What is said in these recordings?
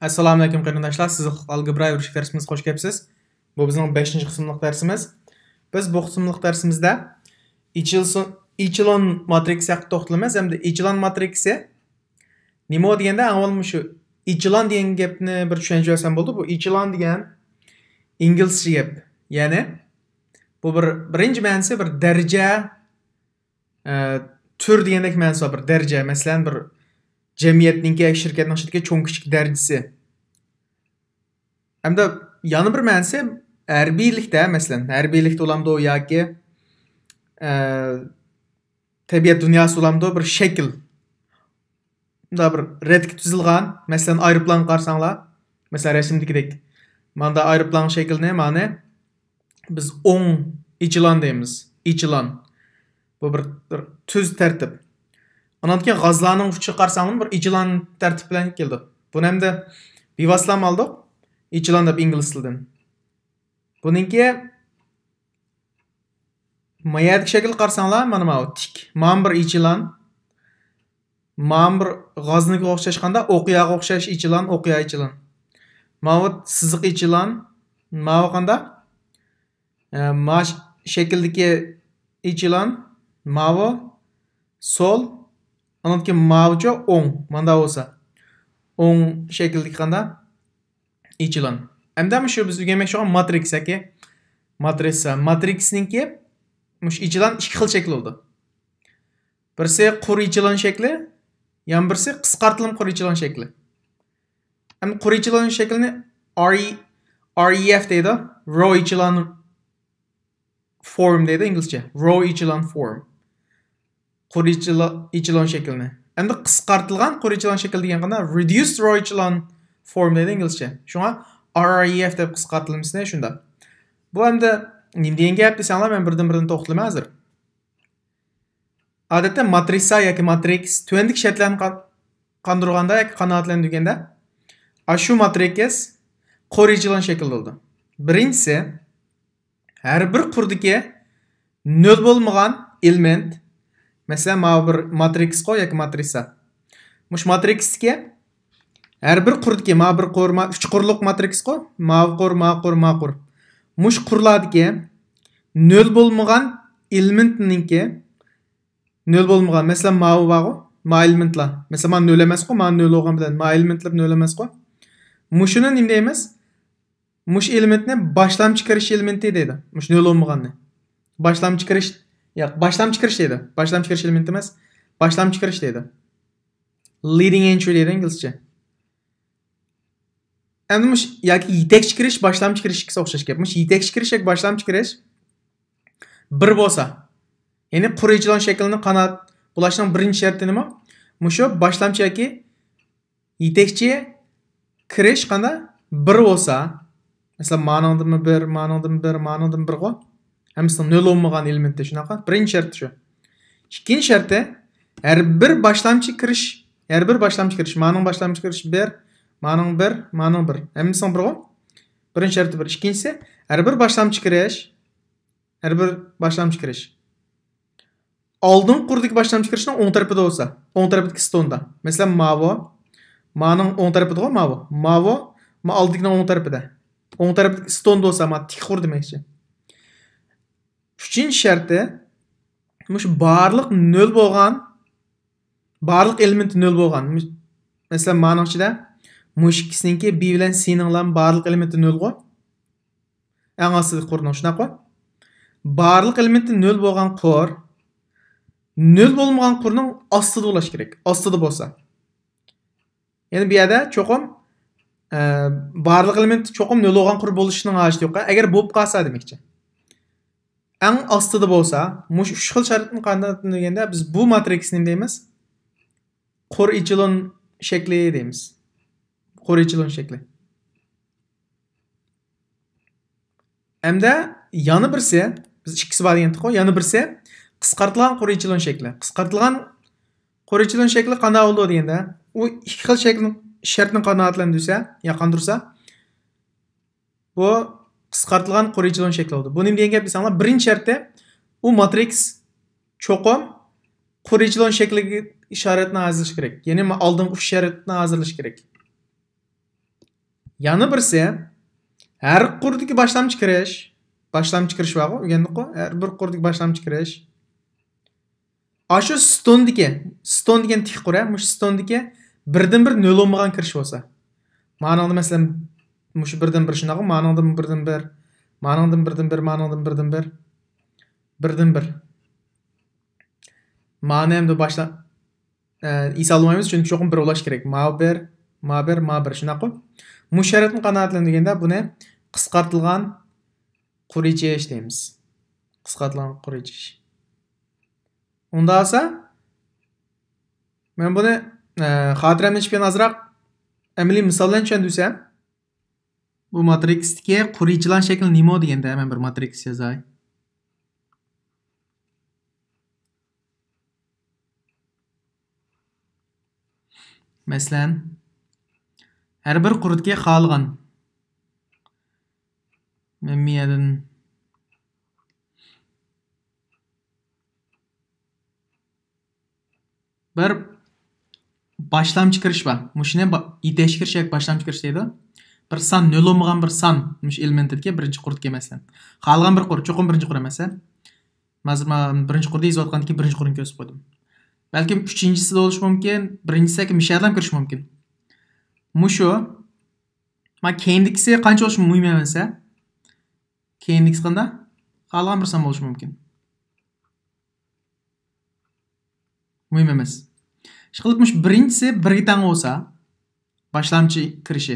Assalomu alaykum qarindoshlar. Siz algebra yurish darsimizga xush kelibsiz. Bu bizning 5-qismlik darsimiz. Biz bu qismlik darsimizda echelon matriksi haqida to'xtalamiz. Hamda echelon matriksi nima deganda avval shu echelon degan gapni bir tushuncha olsam bo'ldi. Bu echelon degan inglizcha gap. Ya'ni bu birinchi ma'nosi bir daraja, tur degandek ma'nosi bir daraja. Masalan, bir jamiyatning shirkatning ichidagi cho'ng kichik darajasi. Hamda yana bir ma'nosi harbiylikda, masalan, harbiylikda ulamda yoki tabiat dunyosi ulamda bir shakl. Bunda bir redga tuzilgan, masalan, aeroplan qarsanglar, masalan, rasmdagidek. Manda aeroplan shaklini ma'ni biz o'ng echelon deymiz. Echelon. Bu bir tuz tartib. Ondan keyin g'azlarning uchi qarsanglar bir echelon tartib bilan keldi. Buni hamda bevoslam oldik. Echelon deb ingliz tilidan. Buningki mayadagi shakl qarsanglar mana bu tik. Mana bir echelon. Mana bir g'azniga o'xshashganda o'qiyaga o'xshash echelon, o'qiya echelon. Mana bu siziq echelon. Mana bu qanda ma shakldagi echelon, mana bu sol. Ondan keyin mana bu o'ng. Mana bo'lsa. O'ng shakldagi qanda echelon. Hamda shu biz o'rganmoqchi bo'lgan matriksaki matrisa. Matriksningki mush echelon ikki xil shakli bo'ldi. Birisi qur echelon shakli, yana birisi qisqartirilgan qur echelon shakli. Ham qur echelon shaklini REF deydi. Row echelon form deydi inglizcha. Row echelon form. Qur echelon shaklini. Hamda qisqartirilgan qur echelon shakli degan qanda reduced row echelon form deydi inglizcha. Shunga REF deb qisqartirilmasini shunda. Bu hamda nima degan gap desanglar, men birdan to'xtalayman hozir. Odatda matrisa yoki matriks tuandik shartlarni qondirganda yoki qanoatlantirganda shu matriks qur echelon shaklida bo'ldi. Birinchisi har bir qurdagi nol bo'lmagan element, masalan, mana bir matriks qo'y yoki matrisa. Mush matriksga her bir qurdagi ma bir qur, 3 qurliq matriks qo'y. Ma qur. Mush qurlardagi nol bo'lmagan elementninki nol bo'lmagan. Masalan, ma bor, ma elementlar. Masalan, ma nol emas qo'y, ma nol bo'lgan bilan ma elementlar nol emas qo'y. Mushuni nima deymiz? Mush elementni boshlamchi kirish elementi deydi. Mush nol bo'lmaganni. Boshlamchi kirish deydi. Boshlamchi kirish elementi emas, boshlamchi kirish deydi. Leading entry deydi inglizcha. Endi mush yoki yetakchi kirish, boshlamchi kirishga o'xshash gap. Mush yetakchi kirish yoki boshlamchi kirish bir bo'lsa, ya'ni qur echelon shaklini qanot bulashning birinchi sharti nima? Mushu boshlamchi yoki yetakchi kirish qanda bir bo'lsa, masalan, ma'nodimi bir qo'y. Hamsi nol bo'lmagan elementda shunaqa. Birinchi shart shu. Ikkinchi sharti har bir boshlamchi kirish, ma'ning boshlamchi kirish bir, ma'ning bir. Hamsi bir qo'y. Birinchi sharti bir. Ikkinchisi har bir boshlamchi kirish. Oldin qurdagi boshlamchi kirishning o'ng tarafida bo'lsa, o'ng tarafidagi stonda. Masalan, ma'ning o'ng tarafida qo'y, ma oldigining o'ng tarafida. O'ng tarafidagi stonda bo'lsa, ma tik qur demoqchi. Üçüncü sharti mush barliq nol bo'lgan, barliq element nol bo'lgan. Masalan, ma'ning ichida mush ikkisiniki b bilan c ning barliq elementi nol qo'y. Eng ostidagi qurning shuna qo'y. Barliq elementi nol bo'lgan qur, nol bo'lmagan qurning ostida bo'lish kerak. Ostida bo'lsa. Ya'ni bu yerda cho'qim barliq elementi cho'qim nol bo'lgan qur bo'lishining hojati yo'q. Agar bo'lib qolsa demoqchi. Eng ostida bo'lsa, mush 3 xil shartni qanday biz bu matriksni deymiz? Qur echelon shakli deymiz. Qur echelon shakli. Hamda yana birisi, biz ikkisi bor degan qo'y, yana birisi qisqartirilgan qur echelon shakli. Qisqartirilgan qur echelon shakli qanday bo'ldi deganda, u ikki xil shaklni shartni qanoatlantirsa, yaqindirsa, bu qisqartirilgan qur echelon shakli bo'ldi. Bu nima degan gap desanglar, birinchi sharti u matriks cho'qim qur echelon shakliga ishoratni hozirlash kerak. Ya'ni oldin 3 sharatni hozirlash kerak. Yana birisi her qurdagi boshlamchi kirish. Boshlamchi kirish var o, o'rgandik-ku. Har bir qurdagi boshlamchi kirish. Ashu stone degan tik qura, mush stondagi birdan bir nol olmagan kirish bo'lsa. Ma'noda masalan mush birdan bir shunaqa, ma'nodan birdan bir, ma'nodan birdan bir, ma'nodan birdan bir, birdan bir. Ma'ni hamda boshla isolmaymiz, chunki cho'qim bir ulash kerak. Ma bir shunaqa. Mush sharatni qanoatlantirganda buni qisqartirilgan qurichish deymiz. Qisqartirilgan qurichish. Unda olsa men buni xotiramda chiqqan azroq amaliy misol bilan tushuntirsam, bu matriksdagi qurichilan shakli nima deganda men bir matriks yozay. Masalan, her bir qurutga xohlagan men miyadan bir boshlamchi kirish bor. Mushuni yetakchi kirish yoki boshlamchi kirish deydi. Bir son nol olmagan bir son mush elementga birinchi qurutga masalan. Xohlagan bir qurut, cho'qim birinchi qurut emas. Mazmun birinchi qurutda yozayotgandan keyin birinchi qurutni ko'rsatib qo'ydim. Balkim uchinchisi da bo'lishi mumkin, birinchisi yoki mishadam kirish mumkin. Mushu ma keyindikisi qancha bo'lishi muhim emas. Keyindikisi qanday? Xohlagan bir son bo'lishi mumkin. Muhim emas. Ishqilibmish birinchisi birga tang bo'lsa, boshlamchi kirishi.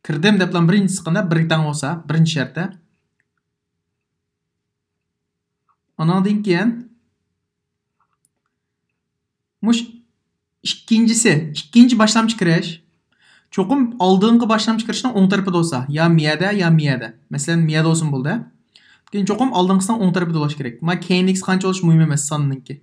Kirdim deb bilan birinchisi qanday birga tang bo'lsa, birinchi shartda. Ondan keyin mush ikkinchi boshlamchi kirish cho'qim oldingi boshlamchi kirishning o'ng tarafida bo'lsa, ya miyada. Masalan, miyada olsin bo'ldi. Keyin cho'qim oldingisidan o'ng tarafida bo'lish kerak. Ma keyindikisi qancha bo'lishi muhim emas sonninki.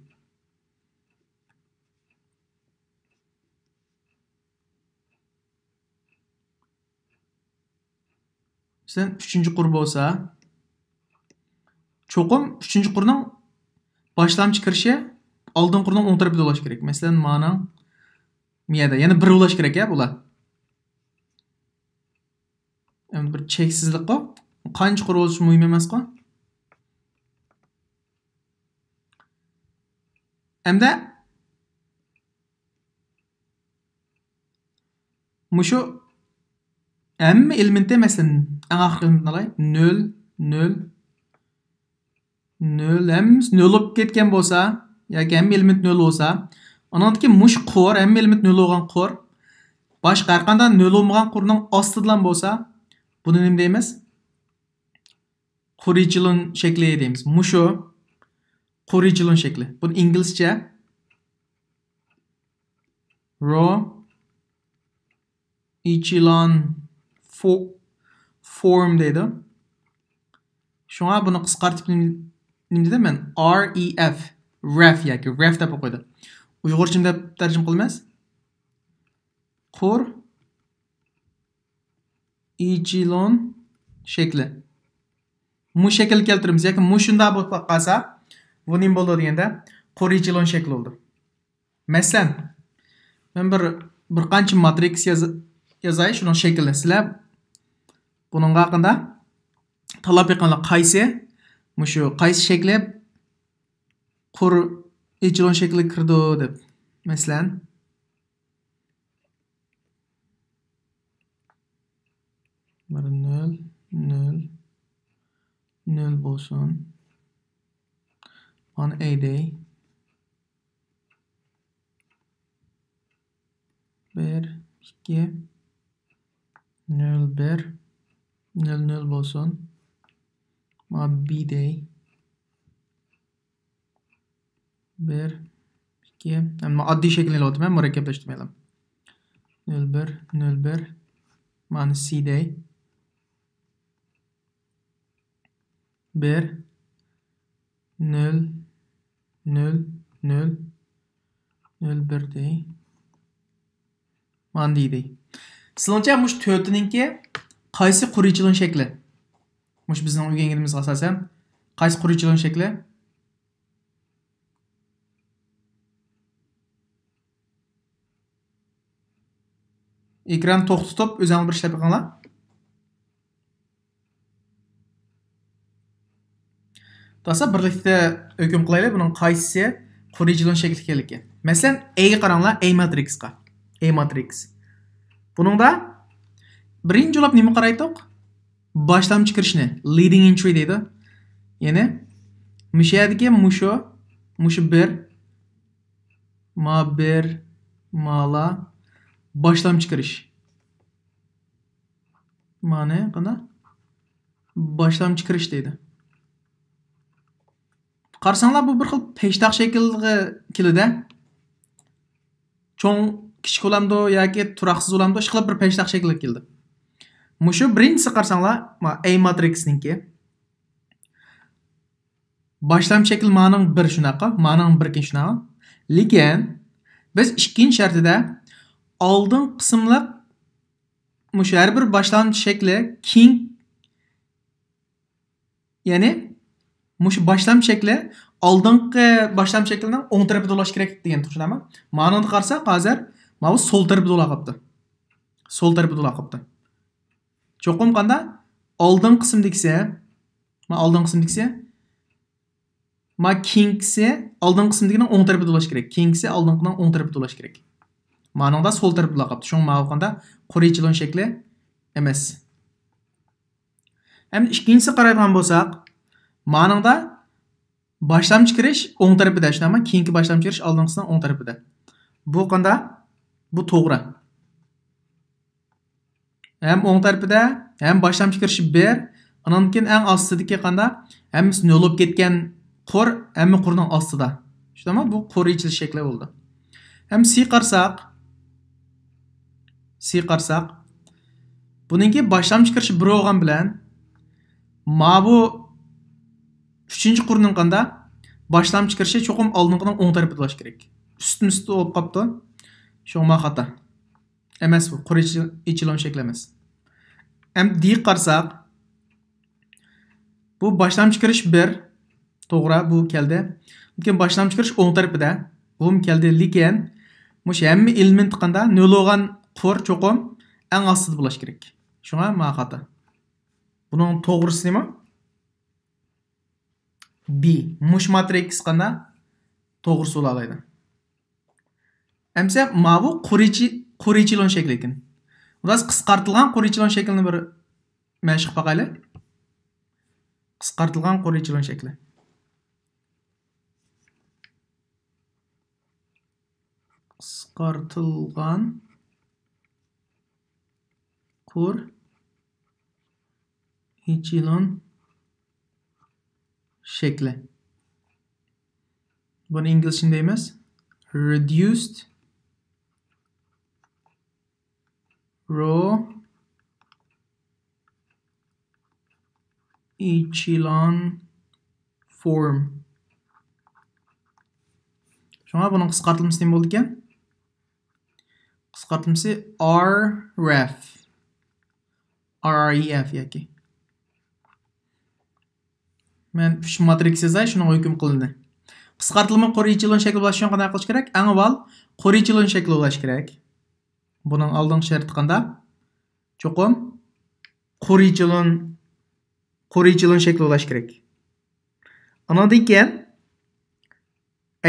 Sen 3-chi qur bo'lsa, cho'qim 3-chi qurning boshlamchi kirishi oldin qurning o'ng tarafida bo'lish kerak. Masalan, mana miyada, yana bir bo'lish kerak ya bular. Endi bir cheksizlik qo. Qancha qur bo'lishi muhim emas qo. Hamda mushu hamma elementda masalan eng oxirgi elementni olay. 0 0 0 hamma 0 bo'lib ketgan bo'lsa, yoki hamma element 0 bo'lsa, undan keyin mush qur, hamma element 0 bo'lgan qur, boshqa har qanday 0 bo'lmagan qurning ostidan bo'lsa, buni nima deymiz? Qurichilon shakli deymiz. Mushu qurichilon shakli. Buni inglizcha row echelon form deydi. Shunga buni qisqartib nima dedim men? REF yoki ref deb qo'ydim. Uyg'urcha deb tarjima qilamiz. Qur echelon shakli. Mu shakl keltiramiz yoki mu shunda bo'lib qolsa, bu nima bo'ldi deganda qur echelon shakli bo'ldi. Masalan, men bir qancha matriks yozay, shuning shaklini sizlar buning haqida talab qilganlar qaysi? Mushu qaysi shakli qur echelon shakli kirdi deb. Masalan, bir 0 0 0 bo'lsin. On A day 1 2 0 1 0 0 bo'lsin. Ma B day 1 2 ama oddiy shaklni olaman, murakkablashtirmayman. 0 1 0 1 mana C day 1 0 0 0 0 1 day mana D day. Sizlarcha mush 4ninki qaysi qurichilon shakli? Mush bizning o'rganganimizga asosan qaysi qurichilon shakli? Ekran to'xtatib, o'zingiz bir ishlab qo'yinglar. Do'stlar, birlikda hukm qilaylik, buning qaysisi qo'riqchilan shakli ekanligi. Masalan, A ga qaranglar, A matrixga. A matrix. Buningda birinchi bo'lib nima qaraydik? Boshlamchi kirishni, leading entry deydi. Ya'ni mushadagi mushu 1 ma 1 mala boshlamchi kirish. Mana qana boshlamchi kirish deydi. Qarasanglar, bu bir xil peshtax shaklga keladi. Cho'ng kichik olamdi yoki turaqsiz olamdi, shu qilib bir peshtax shaklga keldi. Mushu birinchisi qarasanglar, A matrixniki. Boshlamchi shakl ma'ning 1 shunaqa, ma'ning 1 shunaqa. Lekin biz ikkinchi shartida oldin qismliq mushu har bir boshlamchi shakli keng, ya'ni mushu boshlamchi shakli oldingi boshlamchi shaklining o'ng tarafida bo'lishi kerak degan tushunaman. Ma'noni qarasak, hozir mana bu so'l tarafida bo'la qolibdi. So'l tarafida bo'la qolibdi. Cho'qim qanda oldin qismdagisi, mana oldin qismdagisi, mana kengsi oldin qismdagining o'ng tarafida bo'lishi kerak. Kengsi oldingining o'ng tarafida bo'lishi kerak. Ma'noda so'l tarafida bo'la qolibdi. Shunga ma'qulda qo'riqchilan shakli emas. Ham ikkinchisi qaraydigan bo'lsak, ma'noda boshlamchi kirish o'ng tarafida, shunaqa, keyingi boshlamchi kirish oldingisining o'ng tarafida. Bu qanda? Bu to'g'ri. Ham o'ng tarafida, ham boshlamchi kirish 1, undan keyin eng ostidagi qanda? Hammasi nol bo'lib ketgan qor, hamma qorning ostida. Shunaqa, bu qo'riqchilik shakli bo'ldi. Ham C qarsak, buningki boshlamchi kirish 1 bo'lgan bilan ma bu 3-qurning qanda boshlamchi kirishi cho'qim oldingining o'ng tarafida bo'lishi kerak. Ustma-ust bo'lib qopti. Shunga xato. Emas bu, qo'riqchilan shakli emas. Ham D qarsak, bu boshlamchi kirish 1, to'g'ri, bu keldi. Lekin boshlamchi kirish o'ng tarafida, bu keldi, lekin mush hamma element qanda nol bo'lgan qor cho'qim eng ostida bo'lishi kerak. Shunga ma xato. Buning to'g'risi nima? B. Mush matrix qanda to'g'risi bo'la oladi. Hamsa ma bu qo'riqchilan shakli ekan. Biz qisqartirilgan qo'riqchilan shaklini bir mashq qilib qisqartirilgan qo'riqchilan shakli. Qisqartirilgan qo'riqchilan shakli. Buni inglizcha deymiz. Reduced row echelon form. Shunga buning qisqartılması nima bo'ldi ekan? Qisqartılması RREF. RREF yoki. Men shu matrix yozay, shuni hukm qilindi. Qisqartılma qo'riqchilan shakli bo'lishi uchun qanday qilish kerak? Eng avval qo'riqchilan shakli bo'lishi kerak. Buning oldingi sharti qanday? Cho'qim qo'riqchilan shakli bo'lishi kerak. Undan keyin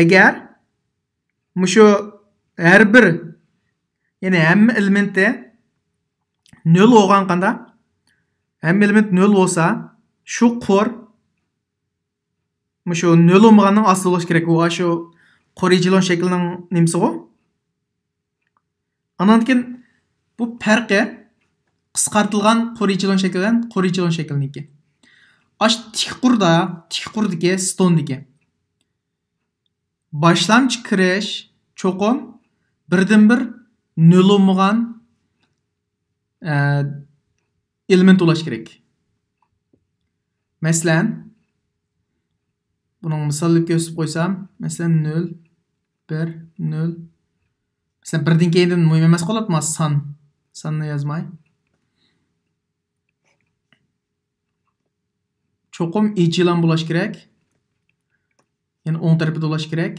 agar mushu har bir, ya'ni hamma elementda 0 bo'lgan qanda, hamma element 0 bo'lsa, shu qor mushu 0 bo'lganning ostida bo'lishi kerak. U shu qo'riqchilan shaklining nimasi bu? Undan keyin bu farqi qisqartirilgan qo'riqchilan shaklidan qo'riqchilan shakliniki. Ash tikqurdagi stondagi boshlamchi kirish cho'qim birdan-bir 0 bo'lgan element bo'lishi kerak. Masalan, buning misolini ko'rsatib qo'ysam, masalan 0 1 0. Masalan, birdan keyin muhim emas qolibmi? Sonni yozmay. Cho'qim echelon bo'lishi kerak. Ya'ni o'ng tarafida bo'lishi kerak.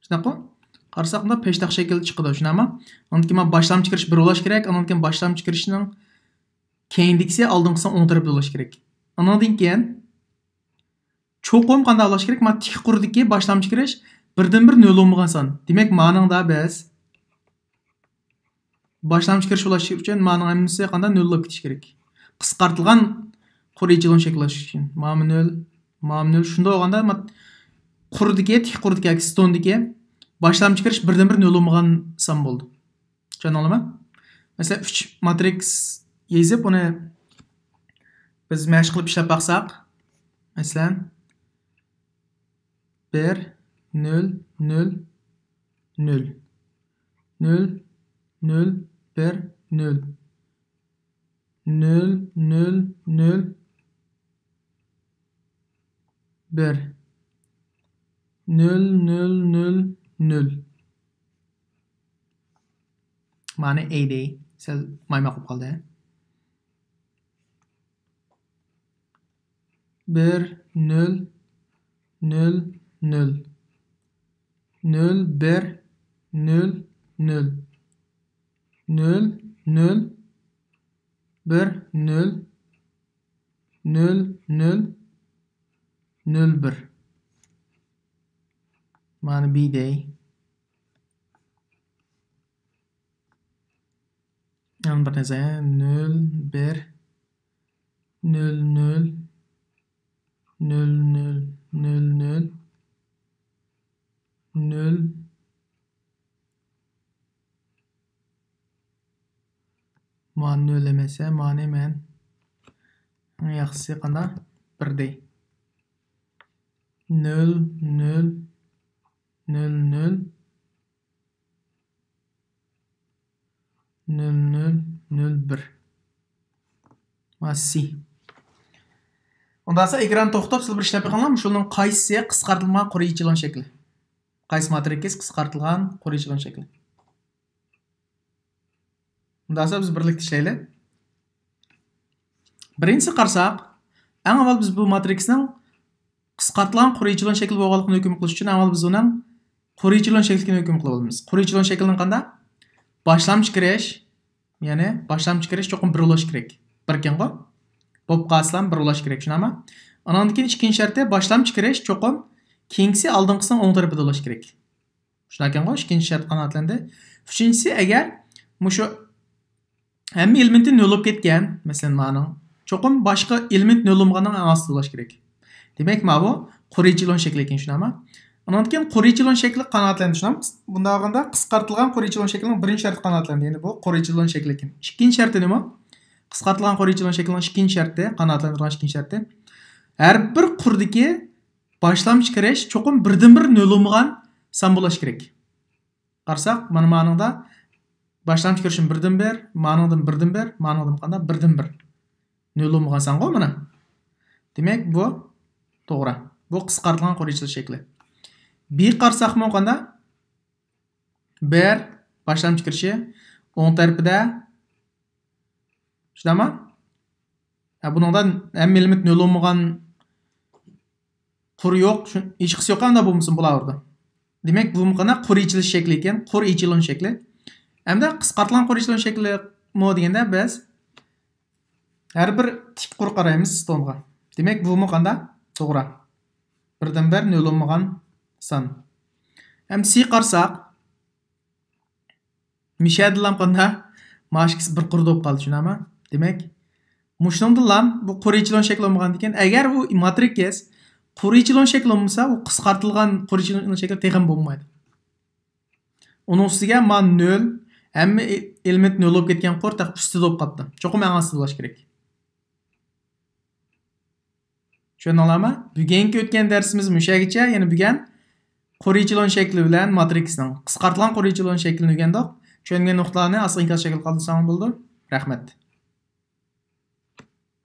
Shunaqa? Qarasaq bunda peştaq şekil chiqadi, tushunami? Ondan keyin men boshlamchi kirish 1 bo'lish kerak, ondan keyin boshlamchi kirishning keyindikisi oldingisining o'ng tarafida bo'lish kerak. Ondan keyin cho'qim qanday bo'lish kerak? Men tik qurdiki boshlamchi kirish birdan bir 0 bo'lmagan son. Demak, ma'ningda biz boshlamchi kirish bo'lish uchun ma'ning hammasi qanday 0 bo'lib ketish kerak. Qisqartilgan qur echelon shakllash uchun ma'm 0 shunda bo'lganda qurdiki tik qurdiki stondiki boshlamchi kirish birdan bir 0 bo'lmagan son bo'ldi. Tushundingizmi? Mesela 3 matrix yezib uni biz mashq qilib ishlab baqsaq, masalan 1 0 0 0 0 0 1 0 0 0 0 1 0 0 0 0 ma'ni AD sel mayma qilib qoldi. 1 0 0 0 0 1 0 0 0 0 1 0 0 0 0 1 ma'ni B-day. Yani bir narsa 0 1 0 0 0 0 0 0 0 ma'ni 0 emasa ma'ni men yaxshisi qanday 1 dey. 0 0 0 0 0 0 0 1 C. Ondan sonra ekran to'xtab siz bir ishlab beqinglar, shunning qaysi qisqartirilgan qur echelon shakli. Qaysi matrix qisqartirilgan qur echelon shakli. Ondan sonra biz birlikda ishlaylik. Birinchisi qarasaq, eng avval biz bu matrixning qisqartirilgan qur echelon shakli bo'lganligini hukm qilish uchun avval biz uning qur echelon shakliga hukm qilib olamiz. Qur echelon shaklini qanday? Boshlamchi kirish, ya'ni boshlamchi kirish cho'qim 1 bo'lish kerak. Bir ekan-ku. Bo'lib qolsam 1 bo'lish kerak, tushunami? Undan keyin ikkinchi sharti boshlamchi kirish cho'qim keyingisi oldingisining o'ng tarafida bo'lish kerak. Shunday ekan-ku, ikkinchi shart qanotlandi. Uchinchisi agar mushu hamma elementi 0 bo'lib ketgan, masalan, ma'ning cho'qim boshqa element 0 bo'lgandan ostida bo'lish kerak. Demak, mana bu qur echelon shakli ekan, tushunami? Ondan keyin qur echelon shakli qanotlandi, tushunamiz? Bunda olganda qisqartirilgan qur echelon shaklining birinchi sharti qanotlandi. Ya'ni bu qur echelon shakli ekan. Ikkinchi sharti nima? Qisqartirilgan qur echelon shaklining ikkinchi sharti, qanotlantirgan ikkinchi sharti. Har bir qurdagi boshlamchi kirish cho'qim birdan bir 0 bo'lgan son bo'lish kerak. Qarasaq, mana ma'noda boshlamchi kirishim 1dan 1, ma'nodan 1dan 1, ma'nodan qanday 1dan 1. 0 bo'lgan son-ku mana. Demak, bu to'g'ri. Bu qisqartirilgan qur echelon shakli. Bir qarsaqmi qanda 1 boshlamchi kirishi o'ng tarafida shundami? Buningdan hamma element 0 bo'lgan qur yo'q, hech qisi yo'q qanda bo'lmasin bo'laverdi. Demak, bu qana qur echelon shakli ekan, qur echelon shakli. Hamda qisqartirilgan qur echelon shakli mo deganda biz har bir tik qur qaraymiz stonga. Demak, bu qanda to'g'ri. 1dan 1 0 bo'lgan son. Hem C qarsaq mishadilam qanda mashkis bir qurda bo'lib qoldi, tushunami? Demak, mushningdilam bu qur echelon shakli bo'lgan ekan. Agar bu matrix qur echelon shakli bo'lsa, u qisqartirilgan qur echelon shakli teg'im bo'lmaydi. Uning ustiga man 0, hamma element 0 bo'lib ketgan qur taq ustida bo'lib qoldi. Cho'qim a'ng'asi bo'lish kerak. Tushundinglarmi? Bugungi o'tgan darsimiz mushagicha, ya'ni bugun qur echelon shakli bilan matrixning qisqartirilgan qur echelon shaklini o'rgandik. Tushungan nuqtalarni asl inkas shakl qoldirsangiz bo'ldi. Rahmat.